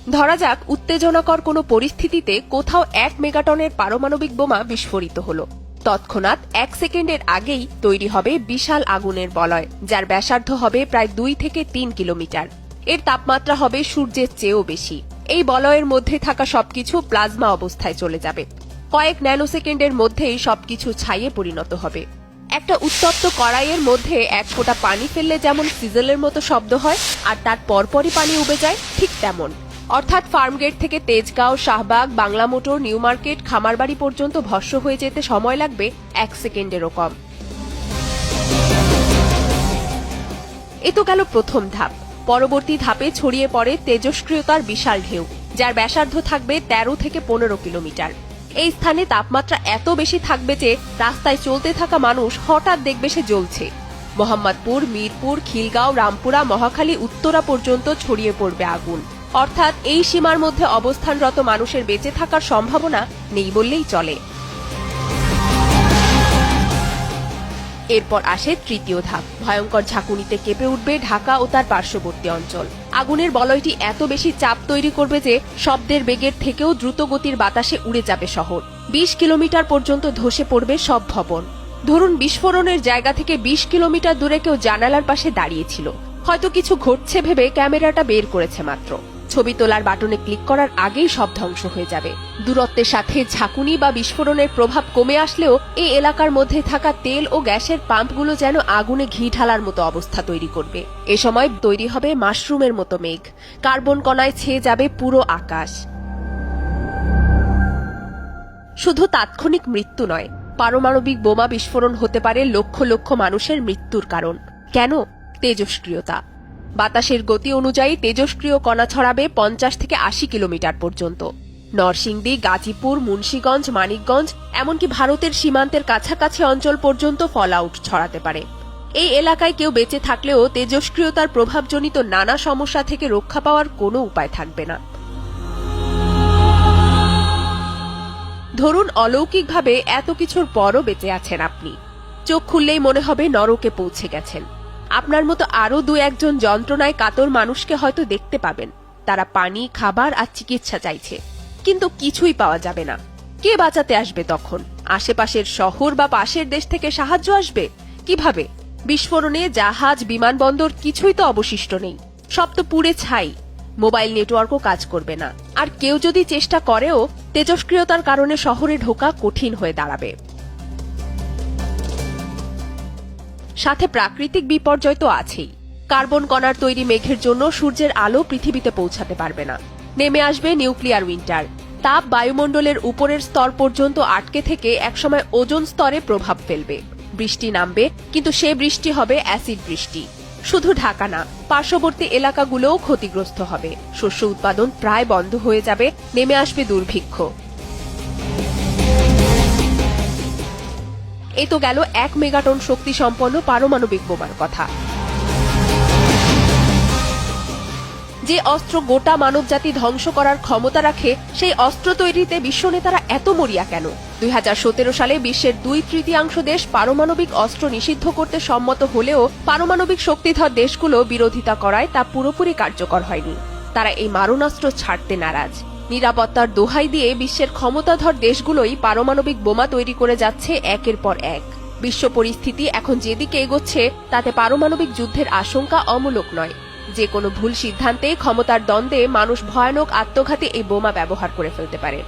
ধরা যাক উত্তেজনাকর কোনো পরিস্থিতিতে কোথাও 1 মেগাটনের পারমাণবিক বোমা বিস্ফোরিত হলো। তৎক্ষণাৎ 1 সেকেন্ডের আগেই তৈরি হবে বিশাল আগুনের বলয়, যার ব্যাসার্ধ হবে প্রায় 2 থেকে 3 কিলোমিটার। এর তাপমাত্রা হবে সূর্যের চেয়েও বেশি। এই বলয়ের মধ্যে থাকা সবকিছু প্লাজমা অবস্থায় চলে যাবে। কয়েক ন্যানোসেকেন্ডের মধ্যেই সবকিছু ছাইয়ে পরিণত হবে। একটা উত্তপ্ত কড়াইয়ের মধ্যে 1 ফোঁটা পানি ফেললে যেমন সিজলের মতো শব্দ হয় আর তার পরপরই পানি উবে যায়, ঠিক তেমন। অর্থাৎ ফার্মগেট থেকে তেজগাঁও, শাহবাগ, বাংলা মোটর, নিউ মার্কেট, খামারবাড়ি পর্যন্ত ভস্ম হয়ে যেতে সময় লাগবে 1 সেকেন্ডেরও কম। এ তো গেল প্রথম ধাপ। পরবর্তী ধাপে ছড়িয়ে পড়ে তেজস্ক্রিয়তার বিশাল ঢেউ, যার ব্যাসার্ধ থাকবে 13 থেকে 15 কিলোমিটার। এই স্থানে তাপমাত্রা এত বেশি থাকবে যে রাস্তায় চলতে থাকা মানুষ হঠাৎ দেখবে সে জ্বলছে। মোহাম্মদপুর, মিরপুর, খিলগাঁও, রামপুরা, মহাখালী, উত্তরা পর্যন্ত ছড়িয়ে পড়বে আগুন। অর্থাৎ এই সীমার মধ্যে অবস্থানরত মানুষের বেঁচে থাকার সম্ভাবনা নেই বললেই চলে। এরপর আসে তৃতীয় ধাপ। ভয়ঙ্কর ঝাঁকুনিতে কেঁপে উঠবে ঢাকা ও তার পার্শ্ববর্তী অঞ্চল। আগুনের বলয়টি এত বেশি চাপ তৈরি করবে যে শব্দের বেগের থেকেও দ্রুত গতির বাতাসে উড়ে যাবে শহর। 20 কিলোমিটার পর্যন্ত ধসে পড়বে সব ভবন। ধরুন বিস্ফোরণের জায়গা থেকে 20 কিলোমিটার দূরে কেউ জানালার পাশে দাঁড়িয়েছিল, হয়তো কিছু ঘটছে ভেবে ক্যামেরাটা বের করেছে মাত্র। ছবি তোলার বাটনে ক্লিক করার আগেই সব ধ্বংস হয়ে যাবে। দূরত্বের সাথে ঝাঁকুনি বা বিস্ফোরণের প্রভাব কমে আসলেও এই এলাকার মধ্যে থাকা তেল ও গ্যাসের পাম্পগুলো যেন আগুনে ঘি ঢালার মতো অবস্থা তৈরি করবে। এ সময় তৈরি হবে মাশরুমের মতো মেঘ। কার্বন কণায় ছেয়ে যাবে পুরো আকাশ। শুধু তাৎক্ষণিক মৃত্যু নয়, পারমাণবিক বোমা বিস্ফোরণ হতে পারে লক্ষ লক্ষ মানুষের মৃত্যুর কারণ। কেন? তেজস্ক্রিয়তা। বাতাসের গতি অনুযায়ী তেজস্ক্রিয় কণা ছড়াবে 50 থেকে 80 কিলোমিটার পর্যন্ত। নরসিংদী, গাজীপুর, মুন্সিগঞ্জ, মানিকগঞ্জ, এমনকি ভারতের সীমান্তের কাছাকাছি অঞ্চল পর্যন্ত ফলআউট ছড়াতে পারে। এই এলাকায় কেউ বেঁচে থাকলেও তেজস্ক্রিয়তার প্রভাবজনিত নানা সমস্যা থেকে রক্ষা পাওয়ার কোনো উপায় থাকবে না। ধরুন অলৌকিকভাবে এত কিছুর পরও বেঁচে আছেন আপনি। চোখ খুললেই মনে হবে নরকে পৌঁছে গেছেন। আপনার মতো আরো 2-1 জন যন্ত্রণায় কাতর মানুষকে হয়তো দেখতে পাবেন। তারা পানি, খাবার আর চিকিৎসা চাইছে, কিন্তু কিছুই পাওয়া যাবে না। কে বাঁচাতে আসবে তখন? আশেপাশের শহর বা পাশের দেশ থেকে সাহায্য আসবে কিভাবে? বিস্ফোরণে জাহাজ, বিমানবন্দর কিছুই তো অবশিষ্ট নেই, সব তো পুড়ে ছাই। মোবাইল নেটওয়ার্কও কাজ করবে না। আর কেউ যদি চেষ্টা করেও, তেজস্ক্রিয়তার কারণে শহরে ঢোকা কঠিন হয়ে দাঁড়াবে। সাথে প্রাকৃতিক বিপর্যয় তো আছেই। কার্বন কণার তৈরি মেঘের জন্য সূর্যের আলো পৃথিবীতে পৌঁছাতে পারবে না। নেমে আসবে নিউক্লিয়ার উইন্টার। তাপ বায়ুমণ্ডলের উপরের স্তর পর্যন্ত আটকে থেকে একসময় ওজোন স্তরে প্রভাব ফেলবে। বৃষ্টি নামবে, কিন্তু সে বৃষ্টি হবে অ্যাসিড বৃষ্টি। শুধু ঢাকা না, পার্শ্ববর্তী এলাকাগুলোও ক্ষতিগ্রস্ত হবে। শস্য উৎপাদন প্রায় বন্ধ হয়ে যাবে। নেমে আসবে দুর্ভিক্ষ। এ তো গেল 1 মেগাটন শক্তি সম্পন্ন পারমাণবিক বোমার কথা। যে অস্ত্র গোটা মানবজাতি ধ্বংস করার ক্ষমতা রাখে, সেই অস্ত্র তৈরিতে বিশ্ব নেতারা এত মরিয়া কেন? 2017 সালে বিশ্বের 2/3 দেশ পারমাণবিক অস্ত্র নিষিদ্ধ করতে সম্মত হলেও পারমাণবিক শক্তিধর দেশগুলো বিরোধিতা করায় তা পুরোপুরি কার্যকর হয়নি। তারা এই মারণাস্ত্র ছাড়তে নারাজ। নিরাপত্তার দোহাই দিয়ে বিশ্বের ক্ষমতাধর দেশগুলোই পারমাণবিক বোমা তৈরি করে যাচ্ছে একের পর এক। বিশ্ব পরিস্থিতি এখন যেদিকে এগোচ্ছে, তাতে পারমাণবিক যুদ্ধের আশঙ্কা অমূলক নয়। যে কোনো ভুল সিদ্ধান্তে, ক্ষমতার দ্বন্দ্বে মানুষ ভয়ানক আত্মঘাতী এই বোমা ব্যবহার করে ফেলতে পারে।